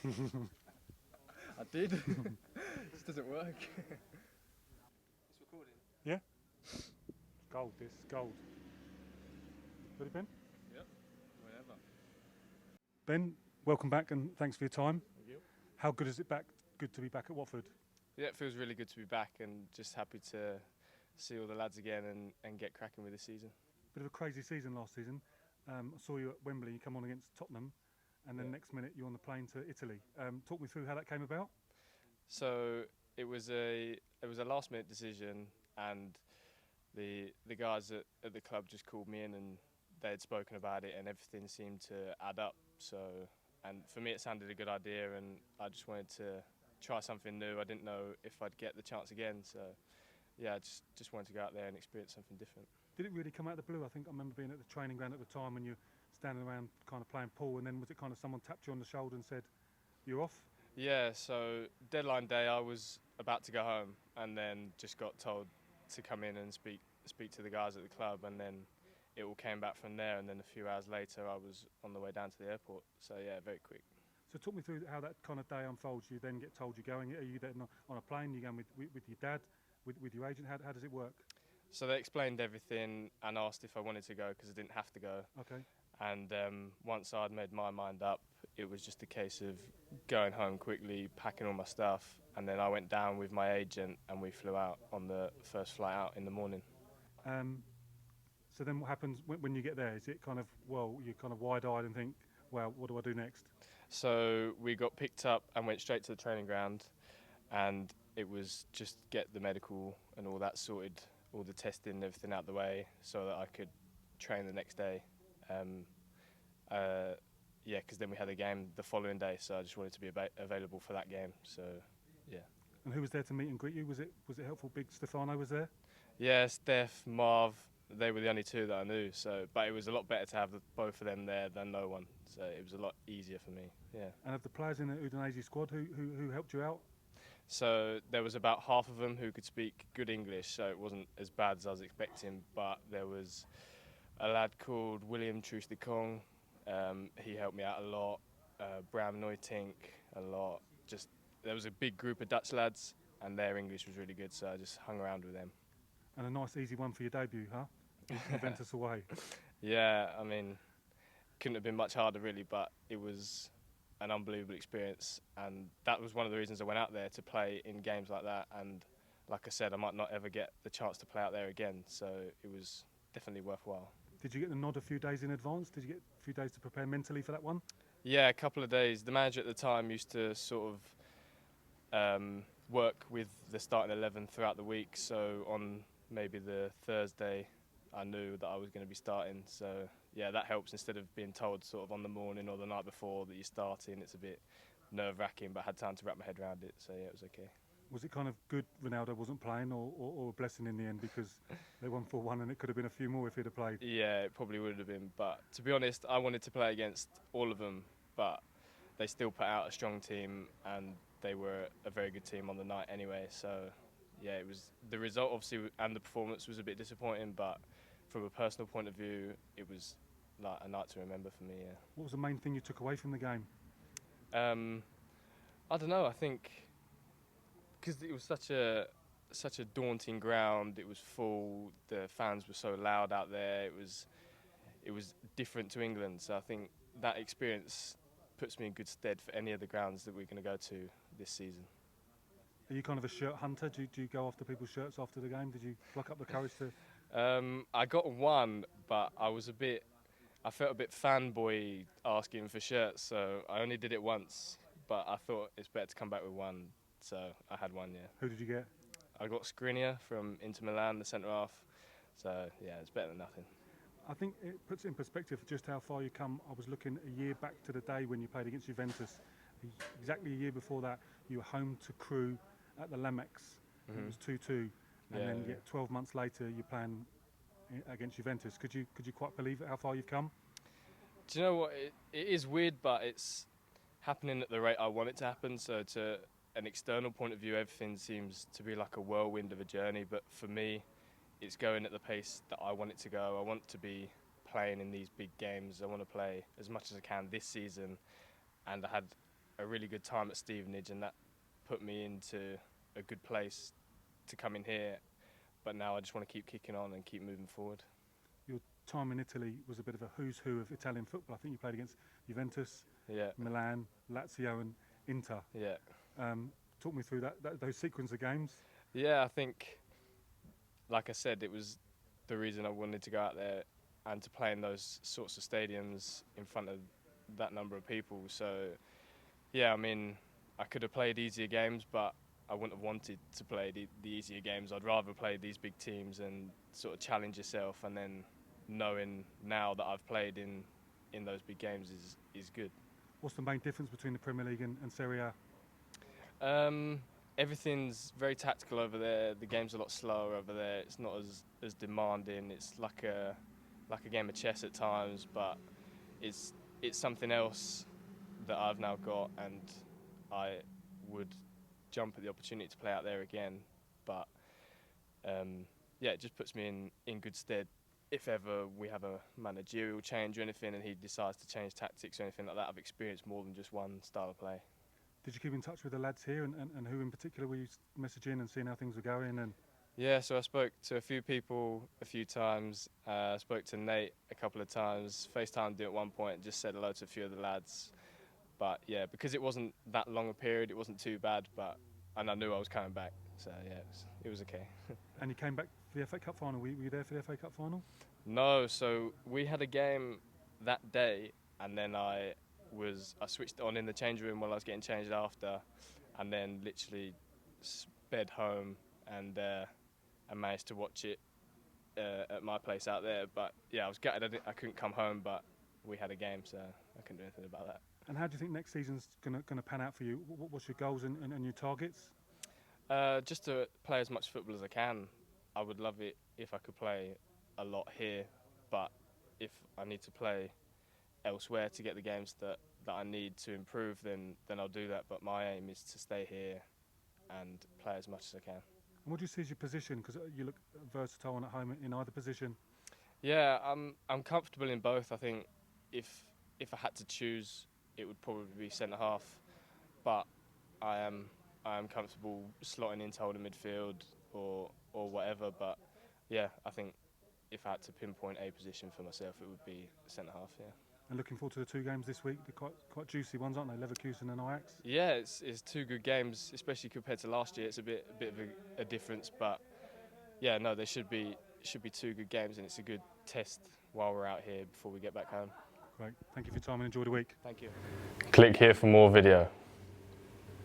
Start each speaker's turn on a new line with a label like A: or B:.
A: I did. It just doesn't work. It's recording.
B: Yeah? It's gold, this. Gold. Ready, Ben?
A: Yep. Whenever.
B: Ben, welcome back and thanks for your time.
A: Thank you.
B: How good is it good to be back at Watford?
A: Yeah, it feels really good to be back and just happy to see all the lads again and get cracking with the season.
B: Bit of a crazy season last season. I saw you at Wembley, you come on against Tottenham, and then next minute you're on the plane to Italy. Talk me through how that came about.
A: So it was a last minute decision, and the guys at the club just called me in and they had spoken about it and everything seemed to add up. So, and for me it sounded a good idea and I just wanted to try something new. I didn't know if I'd get the chance again, so yeah, I just wanted to go out there and experience something different.
B: Did it really come out of the blue? I think I remember being at the training ground at the time when you're standing around kind of playing pool, and then was it kind of someone tapped you on the shoulder and said, you're off?
A: Yeah, so deadline day I was about to go home and then just got told to come in and speak to the guys at the club, and then it all came back from there, and then a few hours later I was on the way down to the airport. So yeah, very quick.
B: So talk me through how that kind of day unfolds. You then get told you're going. Are you then on a plane? You're going with your dad, with your agent? How does it work?
A: So they explained everything and asked if I wanted to go because I didn't have to go.
B: Okay.
A: And once I'd made my mind up, it was just a case of going home quickly, packing all my stuff, and then I went down with my agent and we flew out on the first flight out in the morning.
B: So then what happens when you get there? Is it kind of, well, you're kind of wide-eyed and think, well, what do I do next?
A: So we got picked up and went straight to the training ground, and it was just get the medical and all that sorted, all the testing and everything out the way so that I could train the next day. Yeah, because then we had a game the following day, so I just wanted to be available for that game. So, yeah.
B: And who was there to meet and greet you? Was it helpful? Big Stefano was there?
A: Yeah, Steph, Marv, they were the only two that I knew. So, but it was a lot better to have both of them there than no one. So it was a lot easier for me. Yeah.
B: And of the players in the Udinese squad, who helped you out?
A: So there was about half of them who could speak good English, so it wasn't as bad as I was expecting. But there was a lad called William Truce de Kong. He helped me out a lot. Bram Neutink a lot. Just there was a big group of Dutch lads, and their English was really good, so I just hung around with them.
B: And a nice easy one for your debut, huh? Juventus away.
A: Yeah, I mean, couldn't have been much harder really, but it was an unbelievable experience, and that was one of the reasons I went out there, to play in games like that. And like I said, I might not ever get the chance to play out there again, so it was definitely worthwhile.
B: Did you get the nod a few days in advance? Did you get a few days to prepare mentally for that one?
A: Yeah, a couple of days. The manager at the time used to sort of work with the starting 11 throughout the week, so on maybe the Thursday I knew that I was going to be starting. So yeah, that helps instead of being told sort of on the morning or the night before that you're starting. It's a bit nerve-wracking, but I had time to wrap my head around it, so yeah, it was okay.
B: Was it kind of good Ronaldo wasn't playing, or a blessing in the end, because they won 4-1 and it could have been a few more if he'd have played?
A: Yeah, it probably would have been, but to be honest, I wanted to play against all of them, but they still put out a strong team and they were a very good team on the night anyway. So yeah, it was the result obviously and the performance was a bit disappointing, but from a personal point of view, it was like a night to remember for me. Yeah.
B: What was the main thing you took away from the game?
A: I don't know. I think because it was such a daunting ground. It was full. The fans were so loud out there. It was different to England. So I think that experience puts me in good stead for any of the grounds that we're going to go to this season.
B: Are you kind of a shirt hunter? Do you go after people's shirts after the game? Did you pluck up the courage to?
A: I got one, but I felt a bit fanboy asking for shirts, so I only did it once. But I thought it's better to come back with one, so I had one. Yeah.
B: Who did you get?
A: I got Skriniar from Inter Milan, the centre half. So yeah, it's better than nothing.
B: I think it puts in perspective just how far you come. I was looking a year back to the day when you played against Juventus. Exactly a year before that, you were home to Crewe at the Lamex. It was 2-2, and then 12 months later you're playing against Juventus. Could you quite believe it, how far you've come?
A: Do you know what? It is weird, but it's happening at the rate I want it to happen. So to an external point of view, everything seems to be like a whirlwind of a journey. But for me, it's going at the pace that I want it to go. I want to be playing in these big games. I want to play as much as I can this season. And I had a really good time at Stevenage, and that put me into a good place to come in here. But now I just want to keep kicking on and keep moving forward.
B: Your time in Italy was a bit of a who's who of Italian football. I think you played against Juventus, Milan, Lazio and Inter. Talk me through those sequence of games.
A: Yeah, I think, like I said, it was the reason I wanted to go out there and to play in those sorts of stadiums in front of that number of people. So, yeah, I mean, I could have played easier games, but I wouldn't have wanted to play the easier games. I'd rather play these big teams and sort of challenge yourself, and then knowing now that I've played in those big games is good.
B: What's the main difference between the Premier League and Serie A?
A: Everything's very tactical over there. The game's a lot slower over there. It's not as demanding. It's like a game of chess at times, but it's something else that I've now got, and I would jump at the opportunity to play out there again. But yeah, it just puts me in good stead if ever we have a managerial change or anything and he decides to change tactics or anything like that. I've experienced more than just one style of play.
B: Did you keep in touch with the lads here, and who in particular were you messaging and seeing how things were going? And
A: yeah, so I spoke to a few people a few times. I spoke to Nate a couple of times. FaceTimed him at one point and just said hello to a few of the lads. But yeah, because it wasn't that long a period, it wasn't too bad. And I knew I was coming back, so yeah, it was okay.
B: And you came back for the FA Cup final. Were you there for the FA Cup final?
A: No, so we had a game that day, and then I switched on in the change room while I was getting changed after, and then literally sped home and I managed to watch it at my place out there. But yeah, I was gutted I couldn't come home, but we had a game, so I couldn't do anything about that.
B: And how do you think next season's going to pan out for you? What's your goals and your targets?
A: Just to play as much football as I can. I would love it if I could play a lot here, but if I need to play elsewhere to get the games that I need to improve, then I'll do that. But my aim is to stay here and play as much as I can.
B: And what do you see as your position? Because you look versatile and at home in either position.
A: Yeah, I'm comfortable in both. I think if I had to choose, it would probably be centre half. But I am comfortable slotting into holding midfield or whatever. But yeah, I think if I had to pinpoint a position for myself, it would be centre half. Yeah.
B: And looking forward to the two games this week. They're quite juicy ones, aren't they? Leverkusen and Ajax.
A: Yeah, it's two good games, especially compared to last year. It's a bit of a difference, but yeah, no, there should be two good games, and it's a good test while we're out here before we get back home.
B: Great. Thank you for your time and enjoy the week.
A: Thank you.
C: Click here for more video.